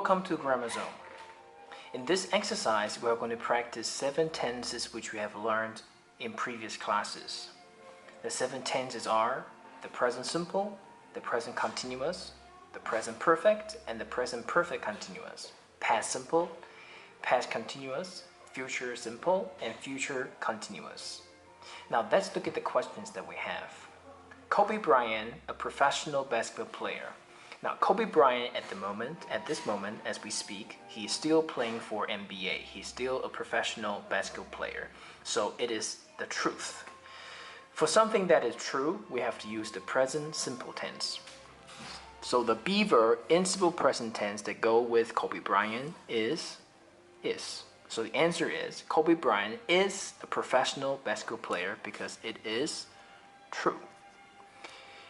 Welcome to Grammar Zone. In this exercise, we are going to practice 7 tenses which we have learned in previous classes. The 7 tenses are the present simple, the present continuous, the present perfect, and the present perfect continuous. Past simple, past continuous, future simple, and future continuous. Now let's look at the questions that we have. Kobe Bryant, a professional basketball player. Now, Kobe Bryant at this moment, as we speak, he is still playing for NBA. He's still a professional basketball player. So it is the truth. For something that is true, we have to use the present simple tense. So the be verb in simple present tense that go with Kobe Bryant is. So the answer is Kobe Bryant is a professional basketball player because it is true.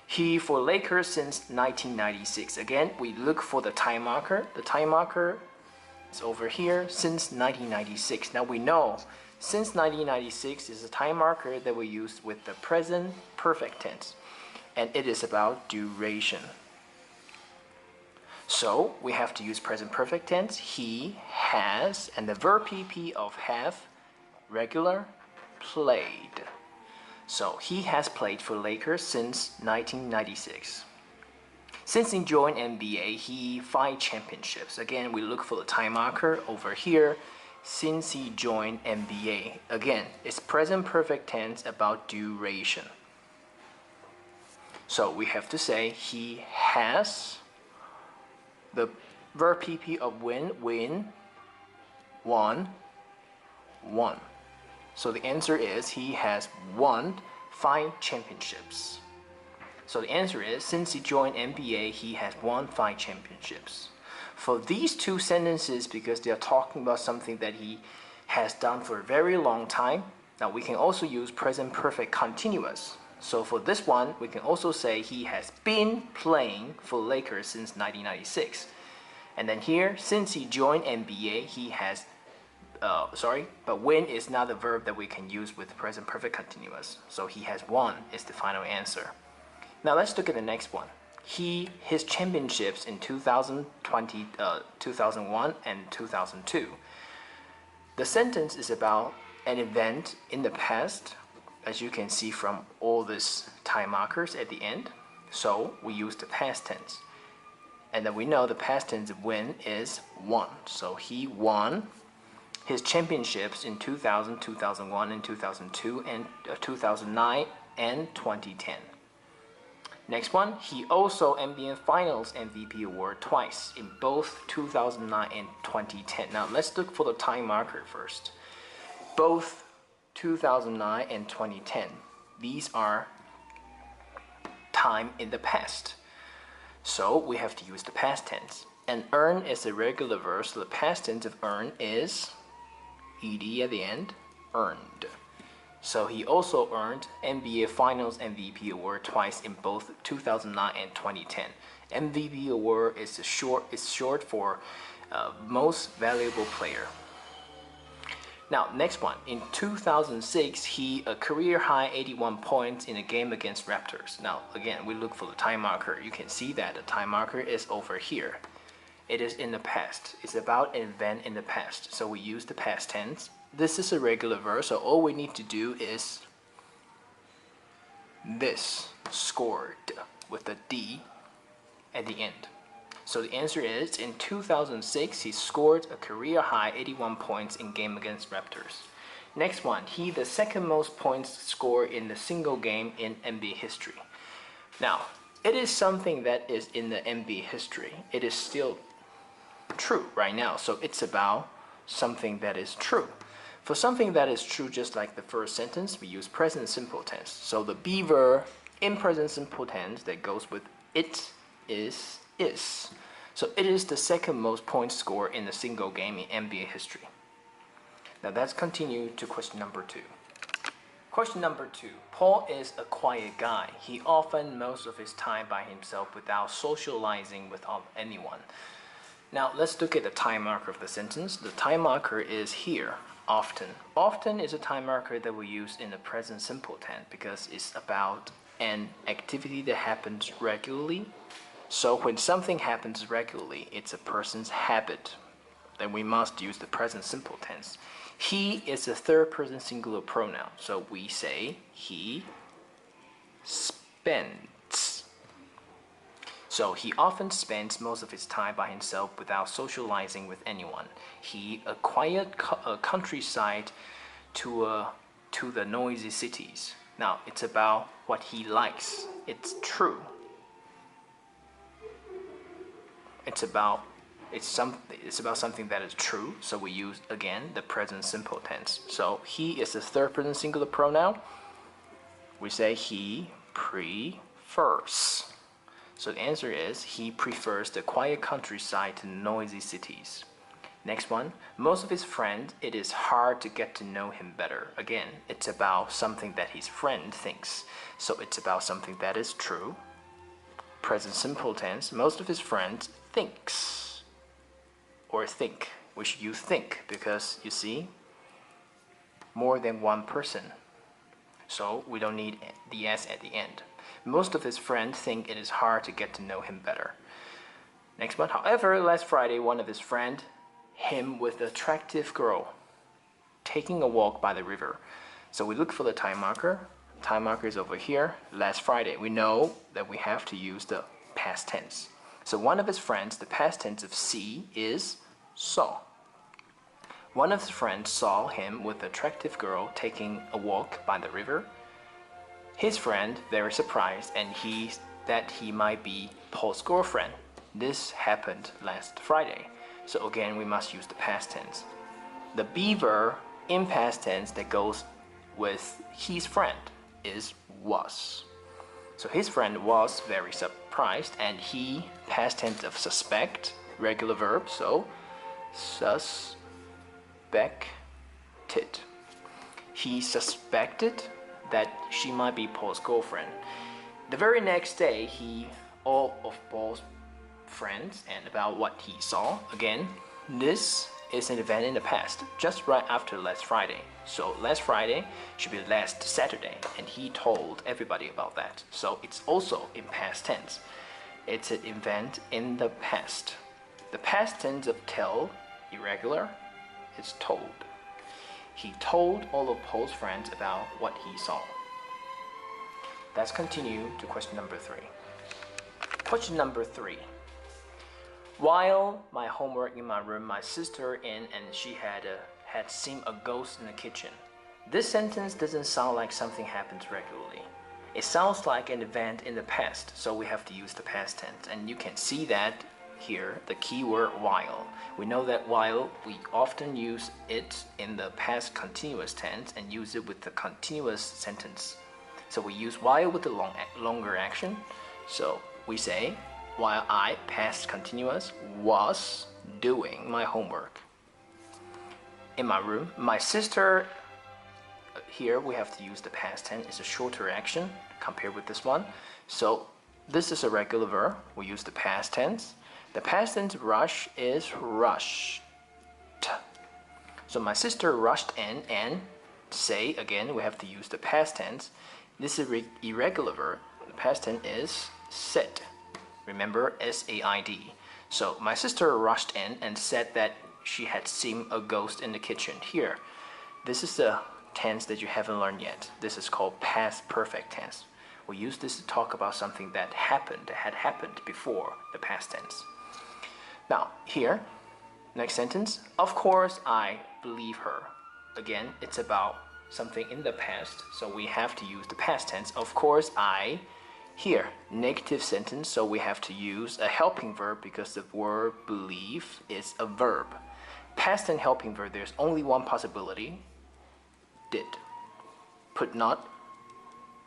He for Lakers since 1996. Again, we look for the time marker. The time marker is over here since 1996. Now we know since 1996 is a time marker that we use with the present perfect tense. And it is about duration. So we have to use present perfect tense. He has, and the verb PP of have, regular, played. So he has played for Lakers since 1996. Since he joined NBA, he 5 championships. Again, we look for the time marker over here. Since he joined NBA. Again, it's present perfect tense about duration. So we have to say he has the verb PP of win, won. So the answer is he has won 5 championships. So the answer is since he joined NBA, he has won 5 championships. For these 2 sentences, because they are talking about something that he has done for a very long time, now we can also use present perfect continuous. So for this one, we can also say he has been playing for Lakers since 1996. And then here, since he joined NBA, he has but when is not a verb that we can use with present perfect continuous. So he has won is the final answer. Now let's look at the next one. His championships in 2020, 2001 and 2002. The sentence is about an event in the past, as you can see from all these time markers at the end. So we use the past tense. And then we know the past tense of win is won. So he won his championships in 2000, 2001, and 2002, and 2009, and 2010. Next one, he also NBA Finals MVP award twice in both 2009 and 2010. Now let's look for the time marker first. Both 2009 and 2010. These are time in the past. So we have to use the past tense. And earn is a regular verb, so the past tense of earn is ed at the end, earned. So he also earned NBA Finals MVP award twice in both 2009 and 2010. MVP award is short for most valuable player. Now next one, in 2006 he a career high 81 points in a game against Raptors. Now again, we look for the time marker. You can see that the time marker is over here. It is in the past. It's about an event in the past. So we use the past tense. This is a regular verb, so all we need to do is this, scored, with the D at the end. So the answer is, in 2006, he scored a career high 81 points in game against Raptors. Next one, he the second most points scored in the single game in NBA history. Now, it is something that is in the NBA history. It is still true right now, so it's about something that is true. For something that is true, just like the first sentence, we use present simple tense. So the be verb in present simple tense that goes with it is. So it is the second most points scored in a single game in NBA history. Now let's continue to question number 2. Question number 2. Paul is a quiet guy. He often most of his time by himself without socializing with anyone. Now let's look at the time marker of the sentence. The time marker is here, often. Often is a time marker that we use in the present simple tense because it's about an activity that happens regularly. So when something happens regularly, it's a person's habit. Then we must use the present simple tense. He is a third person singular pronoun. So we say he spends. So he often spends most of his time by himself without socializing with anyone. He acquired countryside to the noisy cities. Now it's about what he likes. It's true. It's about something that is true. So we use again the present simple tense. So he is a third person singular pronoun. We say he prefers. So the answer is he prefers the quiet countryside to noisy cities. Next one, most of his friends, it is hard to get to know him better. Again, it's about something that his friend thinks. So it's about something that is true. Present simple tense, most of his friends thinks or think. We should use think because you see, more than one person. So we don't need the S at the end. Most of his friends think it is hard to get to know him better. Next one, however, last Friday, one of his friends, him with an attractive girl, taking a walk by the river. So we look for the time marker. Time marker is over here, last Friday. We know that we have to use the past tense. So one of his friends, the past tense of see is saw. One of his friends saw him with an attractive girl taking a walk by the river. His friend, very surprised, and that he might be Paul's girlfriend. This happened last Friday. So again, we must use the past tense. The beaver in past tense that goes with his friend is was. So his friend was very surprised, and he, past tense of suspect, regular verb, so suspected. He suspected that she might be Paul's girlfriend. The very next day, all of Paul's friends and about what he saw. Again, this is an event in the past, just right after last Friday. So last Friday should be last Saturday, and he told everybody about that. So it's also in past tense. It's an event in the past. The past tense of tell, irregular, is told. He told all of Paul's friends about what he saw. Let's continue to question number 3. Question number 3. While my homework in my room, my sister and she had seen a ghost in the kitchen. This sentence doesn't sound like something happens regularly. It sounds like an event in the past, so we have to use the past tense. And you can see that here, the keyword while. We know that while we often use it in the past continuous tense and use it with the continuous sentence. So we use while with the longer action. So we say, while I, past continuous, was doing my homework in my room. My sister, here we have to use the past tense. It's a shorter action compared with this one. So this is a regular verb. We use the past tense. The past tense rush is rushed. So my sister rushed in and say, again, we have to use the past tense. This is irregular verb. The past tense is said. Remember, S-A-I-D. So my sister rushed in and said that she had seen a ghost in the kitchen. Here, this is the tense that you haven't learned yet. This is called past perfect tense. We use this to talk about something that had happened before the past tense. Now, here, next sentence. Of course, I believe her. Again, it's about something in the past, so we have to use the past tense. Of course, I. Here, negative sentence, so we have to use a helping verb because the word believe is a verb. Past and helping verb, there's only one possibility. Did. Put not,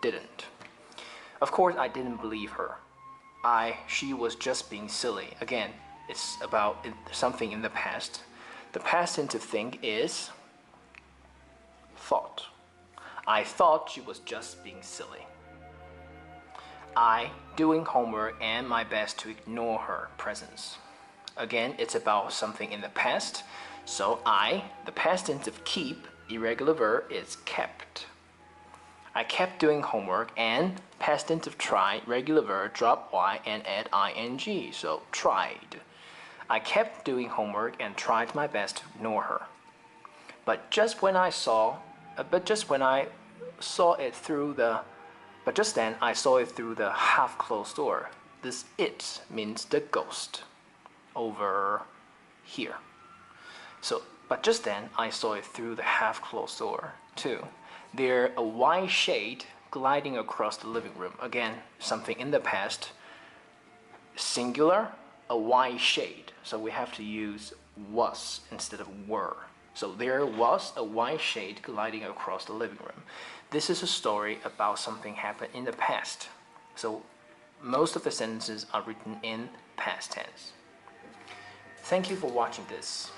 didn't. Of course, I didn't believe her. She was just being silly. Again, it's about something in the past. The past tense of think is thought. I thought she was just being silly. I doing homework and my best to ignore her presence. Again, it's about something in the past. So the past tense of keep, irregular verb, is kept. I kept doing homework, and past tense of try, regular verb, drop y and add ing, so tried. I kept doing homework and tried my best to ignore her. But just when I saw it through the but just then I saw it through the half-closed door. This it means the ghost over here. So, but just then I saw it through the half-closed door too. There a white shade gliding across the living room. Again, something in the past. Singular, a white shade. So we have to use was instead of were. So there was a white shade gliding across the living room. This is a story about something happened in the past. So most of the sentences are written in past tense. Thank you for watching this.